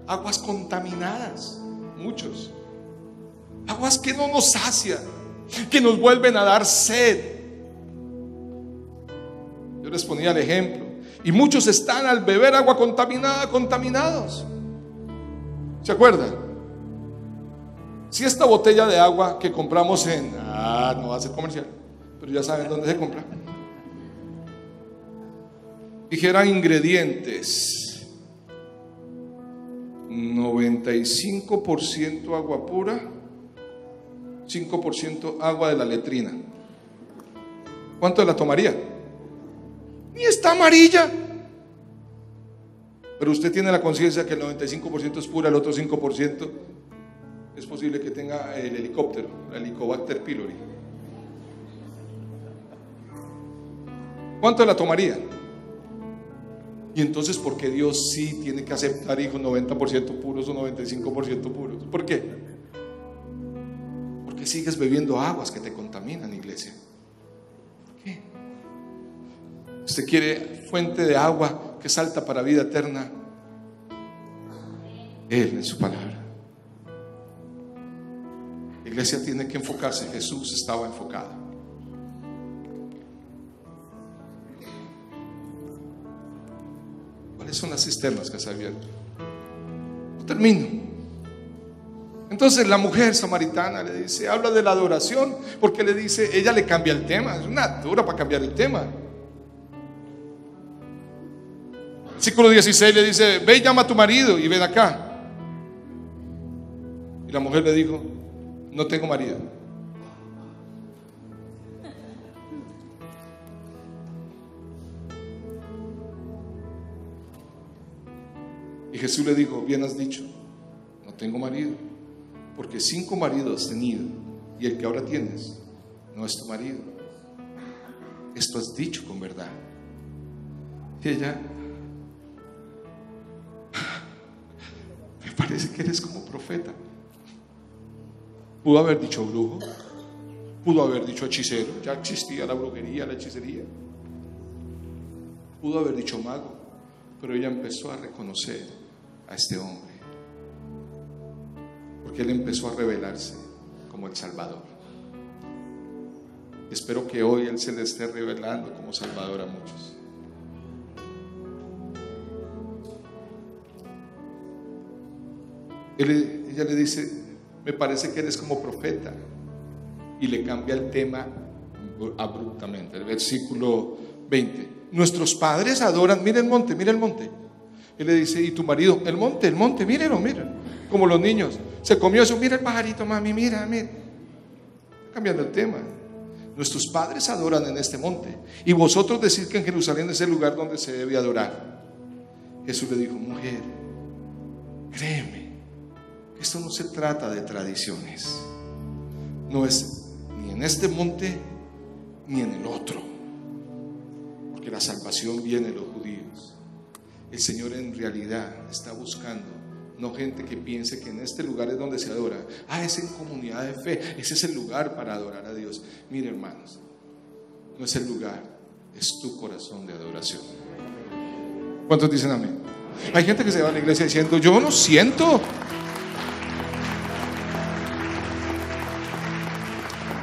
Aguas contaminadas, muchos. Aguas que no nos sacian, que nos vuelven a dar sed. Yo les ponía el ejemplo. Y muchos están al beber agua contaminada, contaminados. ¿Se acuerdan? Si esta botella de agua que compramos no va a ser comercial, pero ya saben dónde se compra, dijera ingredientes: 95% agua pura, 5% agua de la letrina, ¿cuánto la tomaría? Y está amarilla. Pero usted tiene la conciencia que el 95% es pura, el otro 5% es posible que tenga el helicóptero, el Helicobacter pylori. ¿Cuánto la tomaría? Y entonces, ¿por qué Dios sí tiene que aceptar hijos 90% puros o 95% puros? ¿Por qué? Porque sigues bebiendo aguas que te contaminan, iglesia. ¿Por qué? Usted quiere fuente de agua que salta para vida eterna. Él en su palabra. La iglesia tiene que enfocarse. Jesús estaba enfocado. ¿Cuáles son las cisternas que se abierto? No termino. Entonces la mujer samaritana le dice, habla de la adoración, porque le dice, ella le cambia el tema. Es una dura para cambiar el tema. Versículo 16 le dice, ve y llama a tu marido y ven acá. Y la mujer le dijo, no tengo marido. Y Jesús le dijo, bien has dicho, no tengo marido, porque 5 maridos has tenido y el que ahora tienes no es tu marido. Esto has dicho con verdad. Y ella, me parece que eres como profeta. Pudo haber dicho brujo, pudo haber dicho hechicero, ya existía la brujería, la hechicería. Pudo haber dicho mago, pero ella empezó a reconocer a este hombre, porque él empezó a revelarse como el Salvador. Espero que hoy Él se le esté revelando como Salvador a muchos. Ella le dice: me parece que eres como profeta, y le cambia el tema abruptamente. El versículo 20: nuestros padres adoran, mira el monte, mira el monte. Él le dice: ¿y tu marido? El monte, míralo, mira. Como los niños, se comió eso, mira el pajarito, mami, mira. Cambiando el tema. Nuestros padres adoran en este monte, y vosotros decís que en Jerusalén es el lugar donde se debe adorar. Jesús le dijo: mujer, créeme, esto no se trata de tradiciones. No es ni en este monte ni en el otro, porque la salvación viene de los judíos. El Señor en realidad está buscando no gente que piense que en este lugar es donde se adora. Es en comunidad de fe, ese es el lugar para adorar a Dios. Mire, hermanos, no es el lugar, es tu corazón de adoración. ¿Cuántos dicen amén? Hay gente que se va a la iglesia diciendo: yo no siento.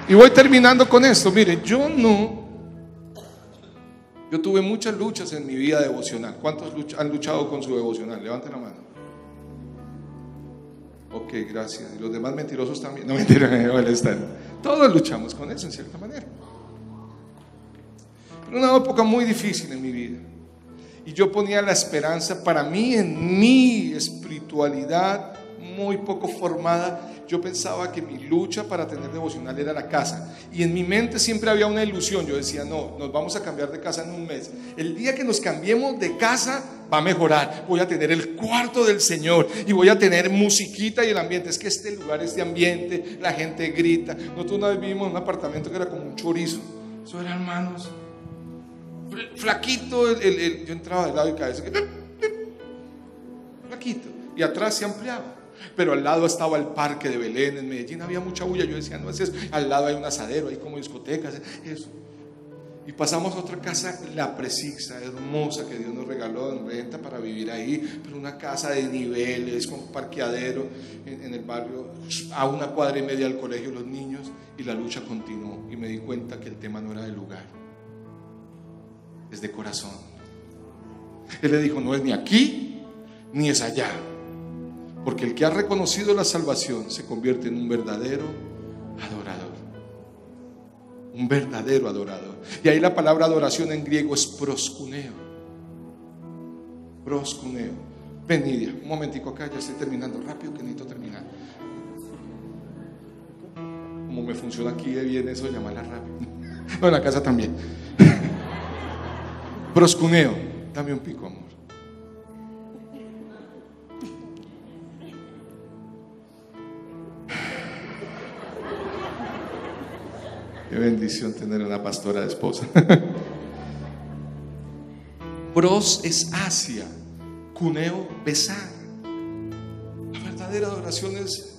Y voy terminando con esto. Mire, yo tuve muchas luchas en mi vida devocional. ¿Cuántos han luchado con su devocional? Levanten la mano. Ok, gracias. Y los demás mentirosos también. No, mentira, todos luchamos con eso en cierta manera. Pero una época muy difícil en mi vida, y yo ponía la esperanza para mí en mi espiritualidad muy poco formada. Yo pensaba que mi lucha para tener devocional era la casa, y en mi mente siempre había una ilusión. Yo decía: no, nos vamos a cambiar de casa en un mes. El día que nos cambiemos de casa va a mejorar. Voy a tener el cuarto del Señor y voy a tener musiquita y el ambiente. Es que este lugar, este ambiente, la gente grita. Nosotros una vez vivimos en un apartamento que era como un chorizo. Eso era, hermanos, flaquito. Yo entraba de lado y cabeza, flaquito, y atrás se ampliaba. Pero al lado estaba el parque de Belén. En Medellín había mucha bulla. Yo decía: no es eso. Al lado hay un asadero, hay como discotecas, eso. Y pasamos a otra casa, La Precisa, hermosa, que Dios nos regaló en renta para vivir ahí. Pero una casa de niveles, con parqueadero en el barrio, a 1,5 cuadras del colegio de los niños. Y la lucha continuó, y me di cuenta que el tema no era de lugar, es de corazón. Él le dijo: no es ni aquí ni es allá. Porque el que ha reconocido la salvación se convierte en un verdadero adorador. Un verdadero adorador. Y ahí la palabra adoración en griego es proskuneo. Proskuneo. Ven, Nidia, un momentico acá, ya estoy terminando. Rápido, que necesito terminar. Como me funciona aquí de bien eso, llamarla rápido. No, en la casa también. Proskuneo. Dame un pico, amor. Qué bendición tener una pastora de esposa. Pros es hacia, cuneo, besar. La verdadera adoración es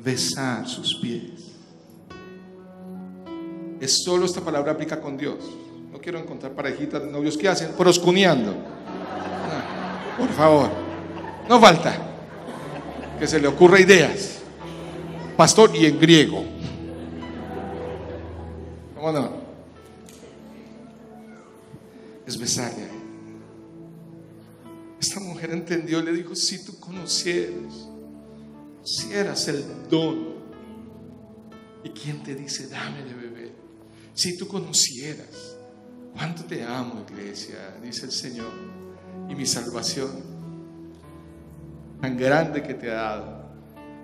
besar sus pies. Es solo esta palabra aplica con Dios. No quiero encontrar parejitas de novios que hacen proscuneando. No, por favor, no falta que se le ocurra ideas. Pastor, y en griego. ¿Cómo no? Es besarle. Esta mujer entendió y le dijo: si tú conocieras el don, ¿y quién te dice dame de beber? Si tú conocieras cuánto te amo, iglesia, dice el Señor, y mi salvación tan grande que te ha dado.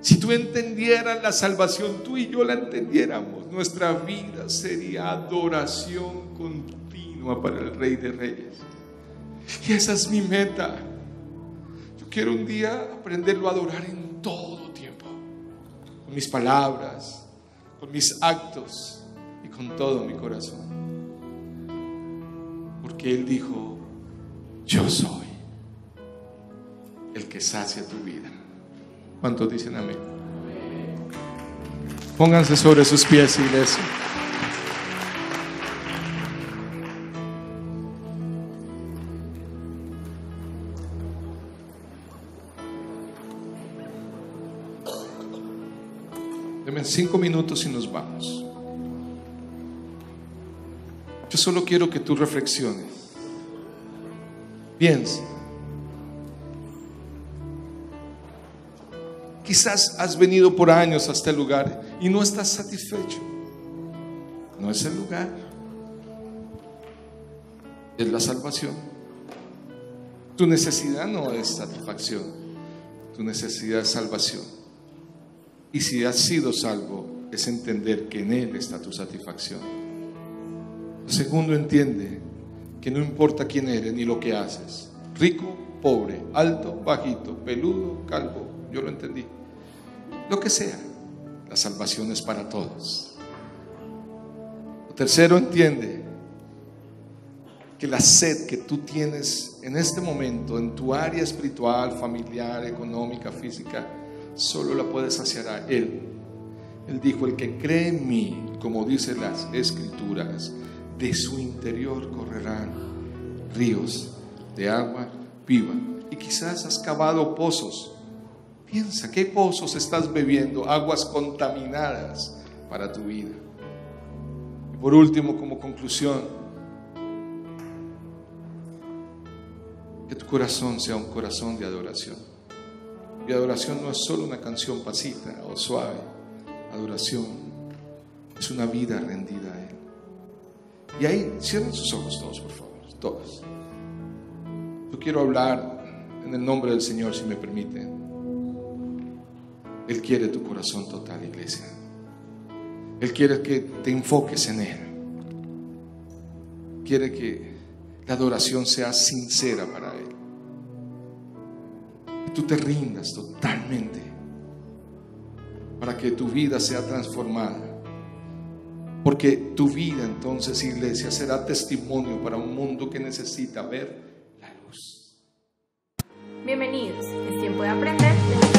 Si tú entendieras la salvación, tú y yo la entendiéramos, nuestra vida sería adoración continua para el Rey de Reyes. Y esa es mi meta. Yo quiero un día aprenderlo a adorar en todo tiempo, con mis palabras, con mis actos y con todo mi corazón. Porque Él dijo: yo soy el que sacia tu vida. ¿Cuántos dicen amén? Pónganse sobre sus pies, iglesia. Denme 5 minutos y nos vamos. Yo solo quiero que tú reflexiones. Piensa. Quizás has venido por años a este lugar y no estás satisfecho. No es el lugar, es la salvación. Tu necesidad no es satisfacción, tu necesidad es salvación. Y si has sido salvo, es entender que en Él está tu satisfacción. Lo segundo, entiende que no importa quién eres ni lo que haces, rico, pobre, alto, bajito, peludo, calvo, yo lo entendí. Lo que sea, la salvación es para todos. Lo tercero, entiende que la sed que tú tienes en este momento en tu área espiritual, familiar, económica, física, solo la puedes saciar a Él. Él dijo: el que cree en mí, como dicen las Escrituras, de su interior correrán ríos de agua viva. Y quizás has cavado pozos. Piensa, ¿qué pozos estás bebiendo? Aguas contaminadas para tu vida. Y por último, como conclusión, que tu corazón sea un corazón de adoración. Y adoración no es solo una canción pasita o suave. Adoración es una vida rendida a Él. Y ahí, cierren sus ojos todos, por favor, todos. Yo quiero hablar en el nombre del Señor, si me permiten. Él quiere tu corazón total, iglesia. Él quiere que te enfoques en Él. Quiere que la adoración sea sincera para Él. Que tú te rindas totalmente para que tu vida sea transformada. Porque tu vida entonces, iglesia, será testimonio para un mundo que necesita ver la luz. Bienvenidos, es tiempo de aprender.